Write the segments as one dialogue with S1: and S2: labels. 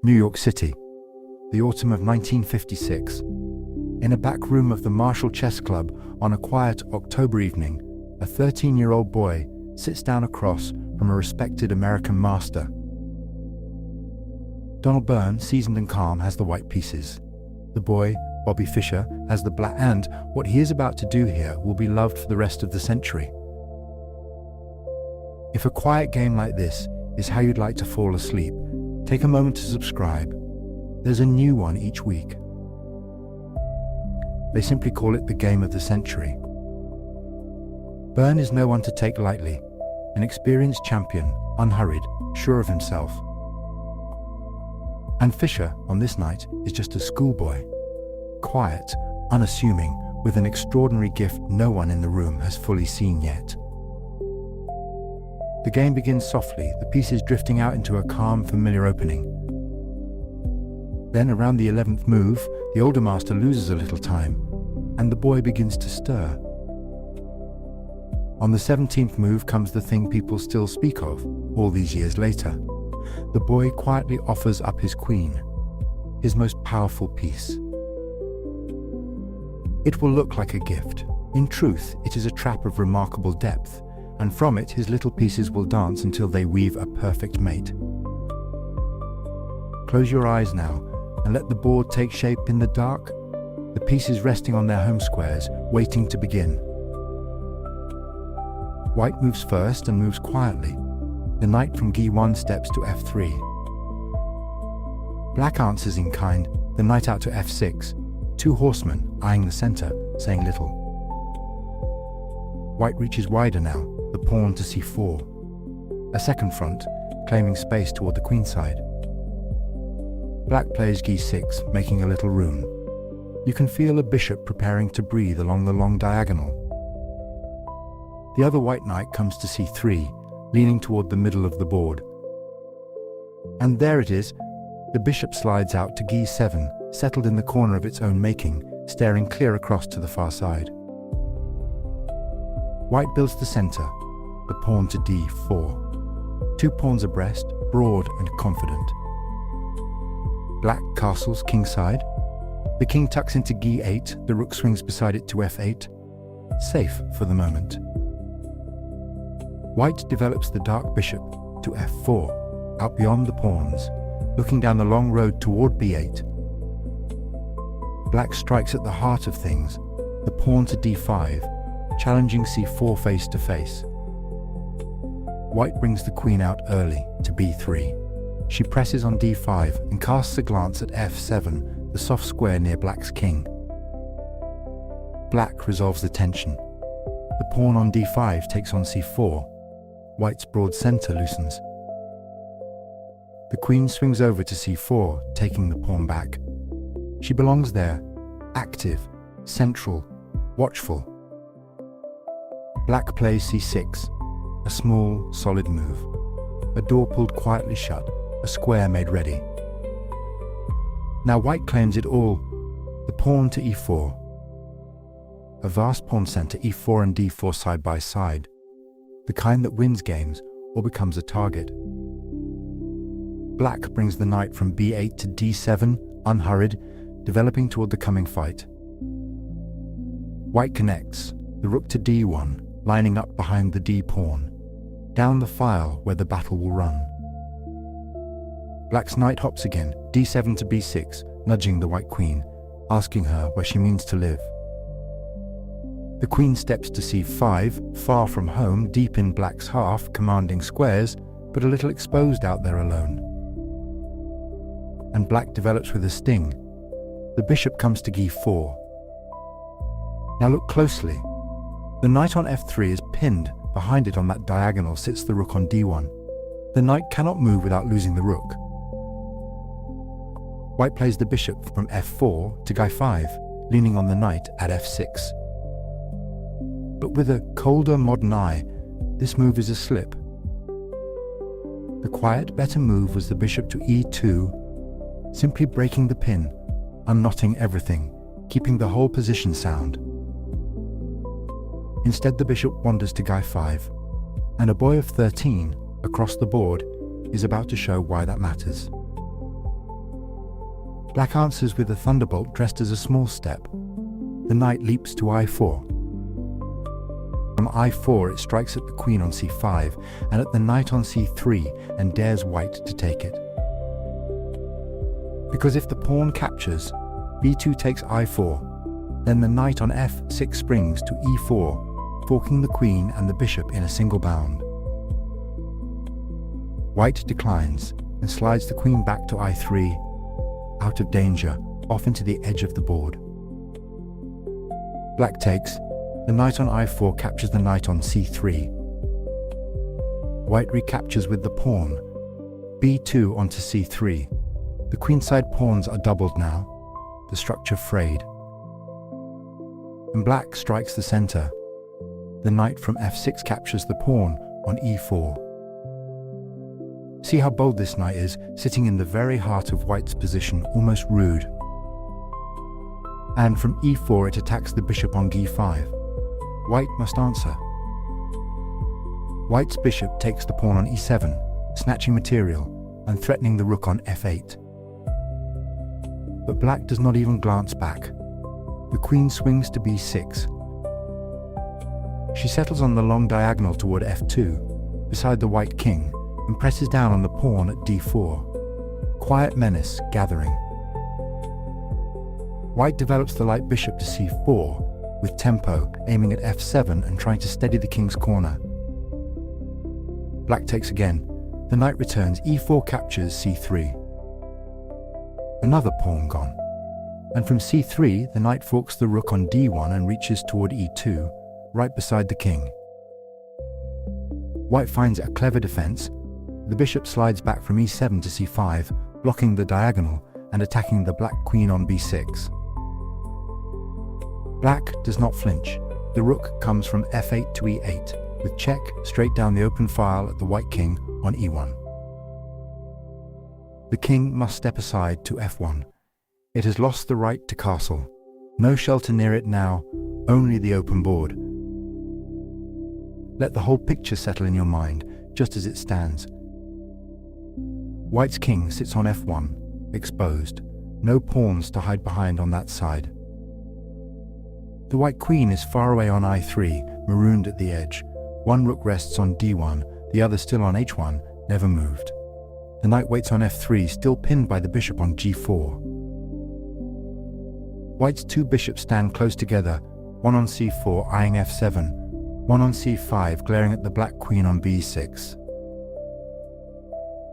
S1: New York City, the autumn of 1956. In a back room of the Marshall Chess Club on a quiet October evening, a 13-year-old boy sits down across from a respected American master. Donald Byrne, seasoned and calm, has the white pieces. The boy, Bobby Fischer, has the black, and what he is about to do here will be loved for the rest of the century. If a quiet game like this is how you'd like to fall asleep, take a moment to subscribe. There's a new one each week. They simply call it the game of the century. Byrne is no one to take lightly, an experienced champion, unhurried, sure of himself. And Fischer, on this night, is just a schoolboy, quiet, unassuming, with an extraordinary gift no one in the room has fully seen yet. The game begins softly, the pieces drifting out into a calm, familiar opening. Then, around the 11th move, the older master loses a little time, and the boy begins to stir. On the 17th move comes the thing people still speak of, all these years later. The boy quietly offers up his queen, his most powerful piece. It will look like a gift. In truth, it is a trap of remarkable depth, and from it his little pieces will dance until they weave a perfect mate. Close your eyes now, and let the board take shape in the dark, the pieces resting on their home squares, waiting to begin. White moves first and moves quietly. The knight from G1 steps to F3. Black answers in kind, the knight out to F6, two horsemen eyeing the center, saying little. White reaches wider now, the pawn to C4. A second front, claiming space toward the queenside. Black plays G6, making a little room. You can feel a bishop preparing to breathe along the long diagonal. The other white knight comes to C3, leaning toward the middle of the board. And there it is, the bishop slides out to G7, settled in the corner of its own making, staring clear across to the far side. White builds the center, the pawn to D4. Two pawns abreast, broad and confident. Black castles kingside. The king tucks into G8, the rook swings beside it to F8. Safe for the moment. White develops the dark bishop to F4, out beyond the pawns, looking down the long road toward B8. Black strikes at the heart of things, the pawn to D5, challenging C4 face to face. White brings the queen out early to B3. She presses on D5 and casts a glance at F7, the soft square near Black's king. Black resolves the tension. The pawn on D5 takes on C4. White's broad center loosens. The queen swings over to C4, taking the pawn back. She belongs there, active, central, watchful. Black plays C6, a small, solid move. A door pulled quietly shut, a square made ready. Now White claims it all, the pawn to E4. A vast pawn center, E4 and D4 side by side, the kind that wins games or becomes a target. Black brings the knight from B8 to D7, unhurried, developing toward the coming fight. White connects, the rook to D1, lining up behind the D pawn, down the file where the battle will run. Black's knight hops again, D7 to B6, nudging the white queen, asking her where she means to live. The queen steps to C5, far from home, deep in Black's half, commanding squares, but a little exposed out there alone. And Black develops with a sting. The bishop comes to G4. Now look closely. The knight on F3 is pinned. Behind it on that diagonal sits the rook on D1. The knight cannot move without losing the rook. White plays the bishop from F4 to G5, leaning on the knight at F6. But with a colder modern eye, this move is a slip. The quiet, better move was the bishop to E2, simply breaking the pin, unknotting everything, keeping the whole position sound. Instead, the bishop wanders to G5, and a boy of 13, across the board, is about to show why that matters. Black answers with a thunderbolt dressed as a small step. The knight leaps to I4. From I4 it strikes at the queen on C5 and at the knight on C3 and dares white to take it. Because if the pawn captures, B2 takes I4, then the knight on F6 springs to E4, forking the queen and the bishop in a single bound. White declines and slides the queen back to I3, out of danger, off into the edge of the board. Black takes. The knight on I4 captures the knight on C3. White recaptures with the pawn. B2 onto C3. The queenside pawns are doubled now, the structure frayed. And black strikes the center. The knight from F6 captures the pawn on E4. See how bold this knight is, sitting in the very heart of white's position, almost rude. And from E4 it attacks the bishop on G5. White must answer. White's bishop takes the pawn on E7, snatching material and threatening the rook on F8. But black does not even glance back. The queen swings to B6. She settles on the long diagonal toward F2, beside the white king, and presses down on the pawn at D4. Quiet menace gathering. White develops the light bishop to C4, with tempo, aiming at F7 and trying to steady the king's corner. Black takes again. The knight returns. E4 captures C3. Another pawn gone. And from C3, the knight forks the rook on D1 and reaches toward E2, right beside the king. White finds a clever defense. The bishop slides back from E7 to C5, blocking the diagonal and attacking the black queen on B6. Black does not flinch. The rook comes from F8 to E8, with check straight down the open file at the white king on E1. The king must step aside to F1. It has lost the right to castle. No shelter near it now, only the open board. Let the whole picture settle in your mind, just as it stands. White's king sits on F1, exposed. No pawns to hide behind on that side. The white queen is far away on I3, marooned at the edge. One rook rests on D1, the other still on H1, never moved. The knight waits on F3, still pinned by the bishop on G4. White's two bishops stand close together, one on C4 eyeing F7, one on C5 glaring at the black queen on B6.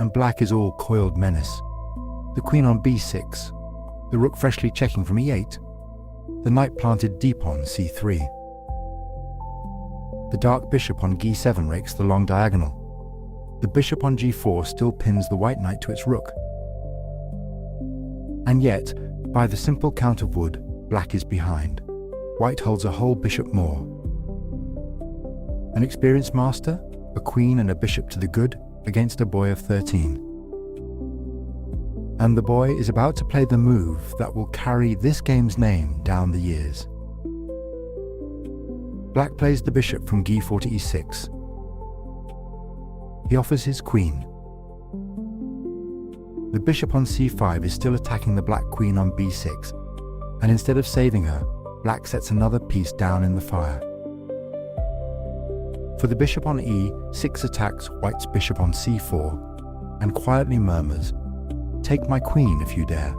S1: And black is all coiled menace. The queen on B6, the rook freshly checking from E8, the knight planted deep on C3. The dark bishop on G7 rakes the long diagonal. The bishop on G4 still pins the white knight to its rook. And yet, by the simple count of wood, black is behind. White holds a whole bishop more. An experienced master, a queen and a bishop to the good, against a boy of 13. And the boy is about to play the move that will carry this game's name down the years. Black plays the bishop from G4 to E6. He offers his queen. The bishop on C5 is still attacking the black queen on B6, and instead of saving her, black sets another piece down in the fire. For the bishop on E6 attacks white's bishop on C4, and quietly murmurs, "Take my queen if you dare."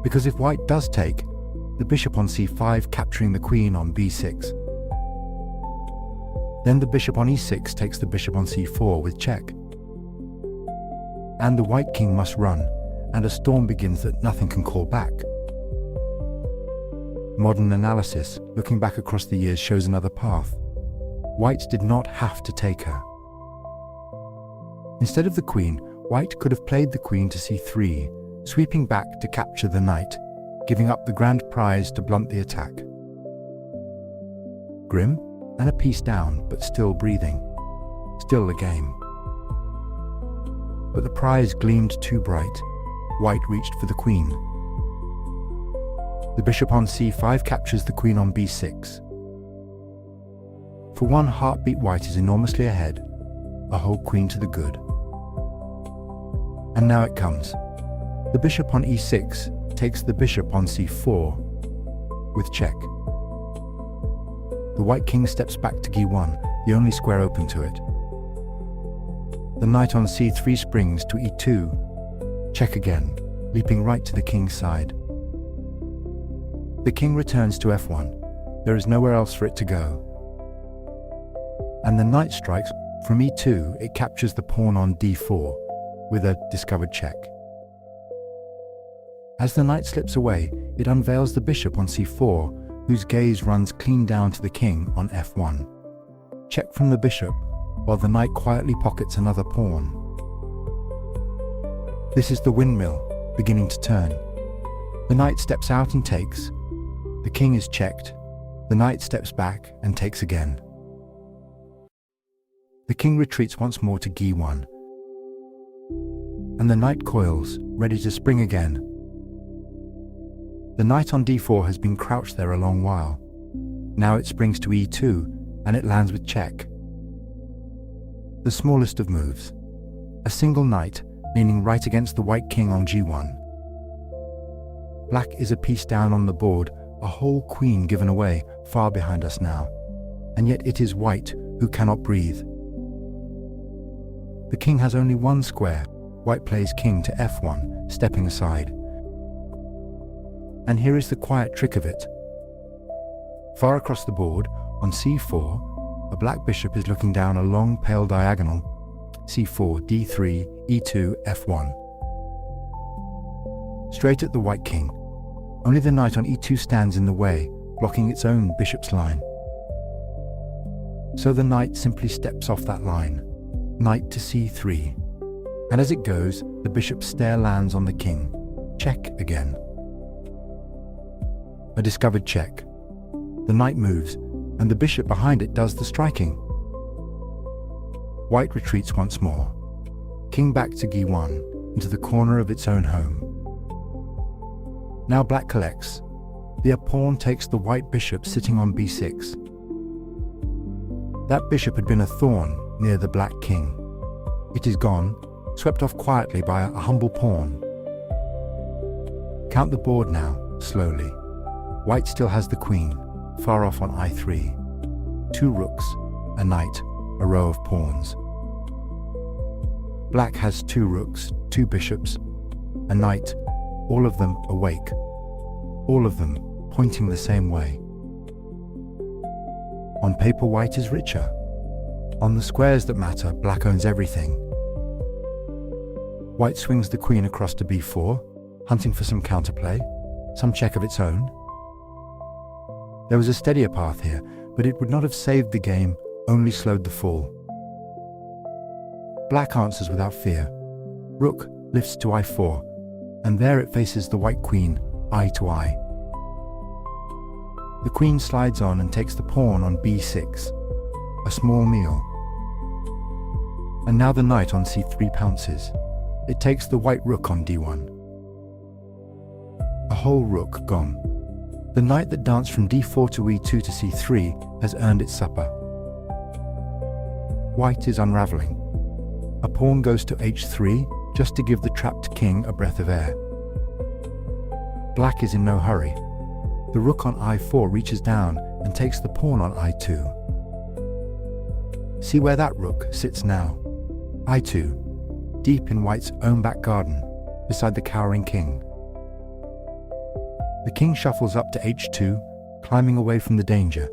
S1: Because if white does take, the bishop on C5 capturing the queen on B6. Then the bishop on E6 takes the bishop on C4 with check. And the white king must run, and a storm begins that nothing can call back. Modern analysis, looking back across the years, shows another path. White did not have to take her. Instead of the queen, white could have played the queen to C3, sweeping back to capture the knight, giving up the grand prize to blunt the attack. Grim, and a piece down, but still breathing. Still a game. But the prize gleamed too bright. White reached for the queen. The bishop on C5 captures the queen on B6. For one heartbeat, white is enormously ahead, a whole queen to the good. And now it comes. The bishop on e6 takes the bishop on c4 with check. The white king steps back to g1, the only square open to it. The knight on c3 springs to e2, check again, leaping right to the king's side. The king returns to f1. There is nowhere else for it to go. And the knight strikes from e2. It captures the pawn on d4 with a discovered check. As the knight slips away, it unveils the bishop on c4, whose gaze runs clean down to the king on f1. Check from the bishop, while the knight quietly pockets another pawn. This is the windmill, beginning to turn. The knight steps out and takes. The king is checked. The knight steps back and takes again. The king retreats once more to g1. And the knight coils, ready to spring again. The knight on d4 has been crouched there a long while. Now it springs to e2, and it lands with check. The smallest of moves. A single knight leaning right against the white king on g1. Black is a piece down on the board, a whole queen given away, far behind us now. And yet it is white who cannot breathe. The king has only one square. White plays king to f1, stepping aside. And here is the quiet trick of it. Far across the board, on c4, a black bishop is looking down a long pale diagonal, c4, d3, e2, f1. Straight at the white king. Only the knight on e2 stands in the way, blocking its own bishop's line. So the knight simply steps off that line, knight to c3. And as it goes, the bishop's stare lands on the king. Check again. A discovered check. The knight moves, and the bishop behind it does the striking. White retreats once more. King back to g1, into the corner of its own home. Now black collects. The pawn takes the white bishop sitting on b6. That bishop had been a thorn near the black king. It is gone, swept off quietly by a humble pawn. Count the board now, slowly. White still has the queen, far off on i3. 2 rooks, a knight, a row of pawns. Black has 2 rooks, 2 bishops, a knight, all of them awake. All of them pointing the same way. On paper, white is richer. On the squares that matter, black owns everything. White swings the queen across to b4, hunting for some counterplay, some check of its own. There was a steadier path here, but it would not have saved the game, only slowed the fall. Black answers without fear. Rook lifts to i4, and there it faces the white queen, eye to eye. The queen slides on and takes the pawn on b6, a small meal. And now the knight on c3 pounces. It takes the white rook on d1. A whole rook gone. The knight that danced from d4 to e2 to c3 has earned its supper. White is unraveling. A pawn goes to h3 just to give the trapped king a breath of air. Black is in no hurry. The rook on i4 reaches down and takes the pawn on i2. See where that rook sits now. i2, deep in white's own back garden, beside the cowering king. The king shuffles up to h2, climbing away from the danger.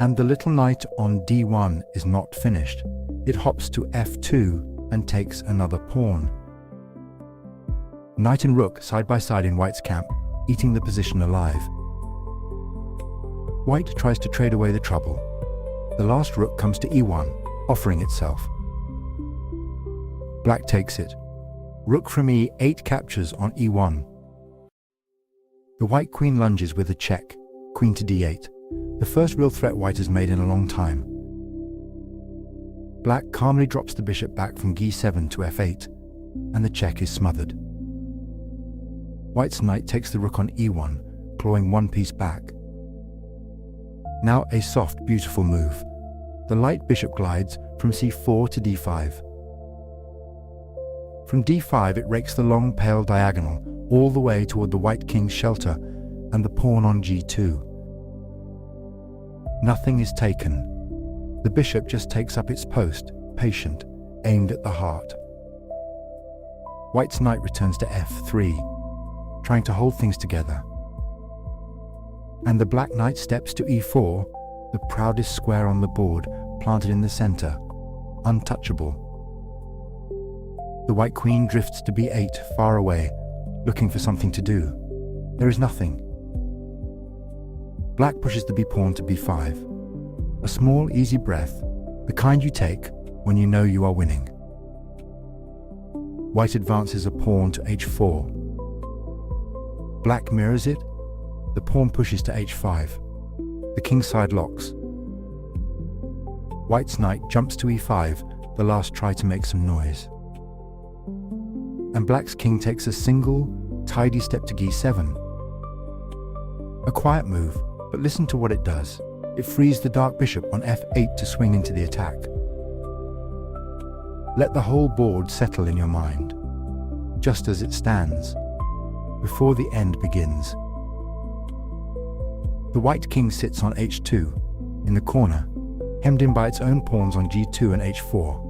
S1: And the little knight on d1 is not finished. It hops to f2 and takes another pawn. Knight and rook side by side in white's camp, eating the position alive. White tries to trade away the trouble. The last rook comes to e1, offering itself. Black takes it. Rook from e8 captures on e1. The white queen lunges with a check, queen to d8, the first real threat white has made in a long time. Black calmly drops the bishop back from g7 to f8, and the check is smothered. White's knight takes the rook on e1, clawing one piece back. Now a soft, beautiful move. The light bishop glides from c4 to d5. From d5 it rakes the long pale diagonal all the way toward the white king's shelter and the pawn on g2. Nothing is taken. The bishop just takes up its post, patient, aimed at the heart. White's knight returns to f3, trying to hold things together. And the black knight steps to e4, the proudest square on the board, planted in the center, untouchable. The white queen drifts to b8, far away, looking for something to do. There is nothing. Black pushes the b-pawn to b5. A small, easy breath, the kind you take when you know you are winning. White advances a pawn to h4. Black mirrors it. The pawn pushes to h5. The kingside locks. White's knight jumps to e5, the last try to make some noise. And black's king takes a single, tidy step to g7. A quiet move, but listen to what it does. It frees the dark bishop on f8 to swing into the attack. Let the whole board settle in your mind, just as it stands, before the end begins. The white king sits on h2, in the corner, hemmed in by its own pawns on g2 and h4.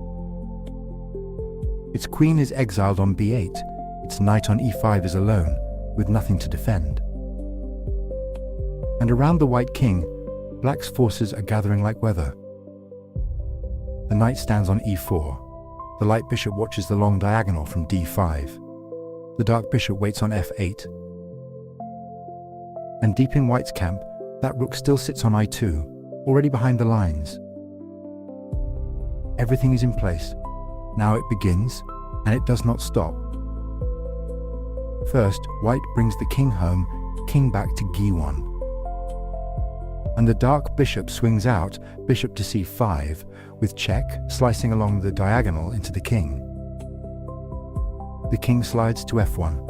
S1: Its queen is exiled on b8, its knight on e5 is alone, with nothing to defend. And around the white king, black's forces are gathering like weather. The knight stands on e4. The light bishop watches the long diagonal from d5. The dark bishop waits on f8. And deep in white's camp, that rook still sits on i2, already behind the lines. Everything is in place. Now it begins, and it does not stop. First, white brings the king home, king back to g1. And the dark bishop swings out, bishop to c5, with check slicing along the diagonal into the king. The king slides to f1.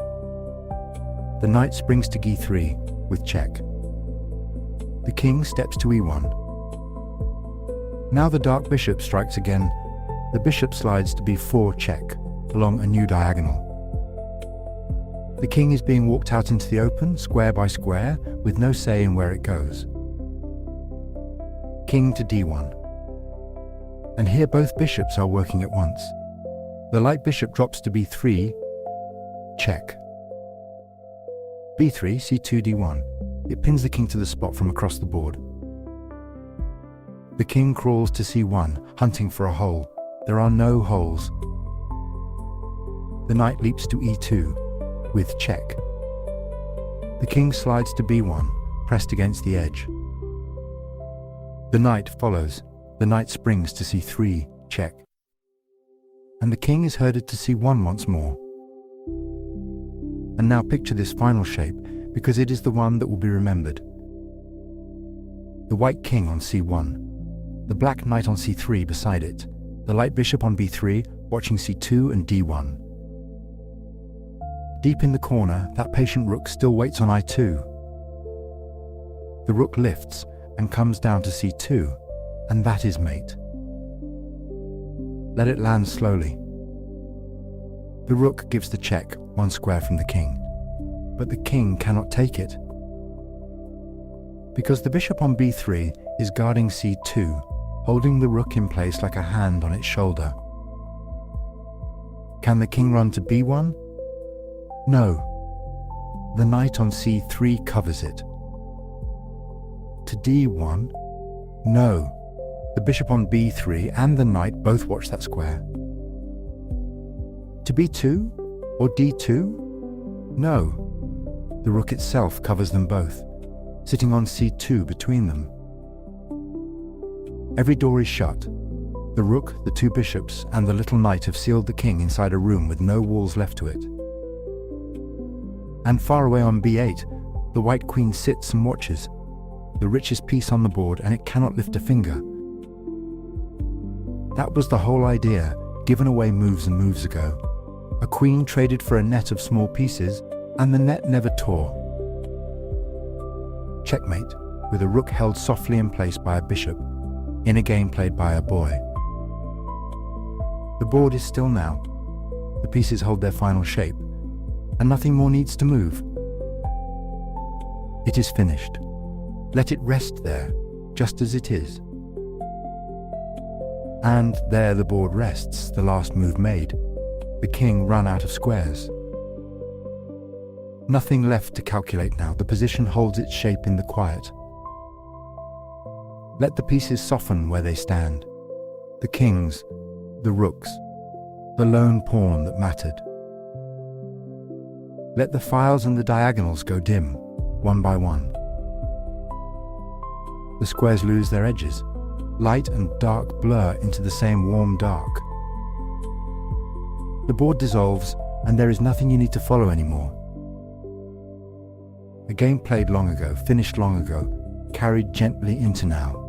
S1: The knight springs to g3, with check. The king steps to e1. Now the dark bishop strikes again. The bishop slides to b4 check, along a new diagonal. The king is being walked out into the open, square by square, with no say in where it goes. King to d1. And here both bishops are working at once. The light bishop drops to b3, check. b3, c2, d1. It pins the king to the spot from across the board. The king crawls to c1, hunting for a hole. There are no holes. The knight leaps to e2, with check. The king slides to b1, pressed against the edge. The knight follows. The knight springs to c3, check. And the king is herded to c1 once more. And now picture this final shape, because it is the one that will be remembered. The white king on c1. The black knight on c3 beside it. The light bishop on b3, watching c2 and d1. Deep in the corner, that patient rook still waits on i2. The rook lifts and comes down to c2, and that is mate. Let it land slowly. The rook gives the check, one square from the king. But the king cannot take it, because the bishop on b3 is guarding c2, holding the rook in place like a hand on its shoulder. Can the king run to b1? No. The knight on c3 covers it. To d1? No. The bishop on b3 and the knight both watch that square. To b2 or d2? No. The rook itself covers them both, sitting on c2 between them. Every door is shut. The rook, the two bishops, and the little knight have sealed the king inside a room with no walls left to it. And far away on b8, the white queen sits and watches, the richest piece on the board, and it cannot lift a finger. That was the whole idea, given away moves and moves ago. A queen traded for a net of small pieces, and the net never tore. Checkmate, with a rook held softly in place by a bishop, in a game played by a boy. The board is still now. The pieces hold their final shape, and nothing more needs to move. It is finished. Let it rest there, just as it is. And there the board rests, the last move made. The king run out of squares. Nothing left to calculate now. The position holds its shape in the quiet. Let the pieces soften where they stand. The kings, the rooks, the lone pawn that mattered. Let the files and the diagonals go dim, one by one. The squares lose their edges. Light and dark blur into the same warm dark. The board dissolves, and there is nothing you need to follow anymore. A game played long ago, finished long ago, carried gently into now.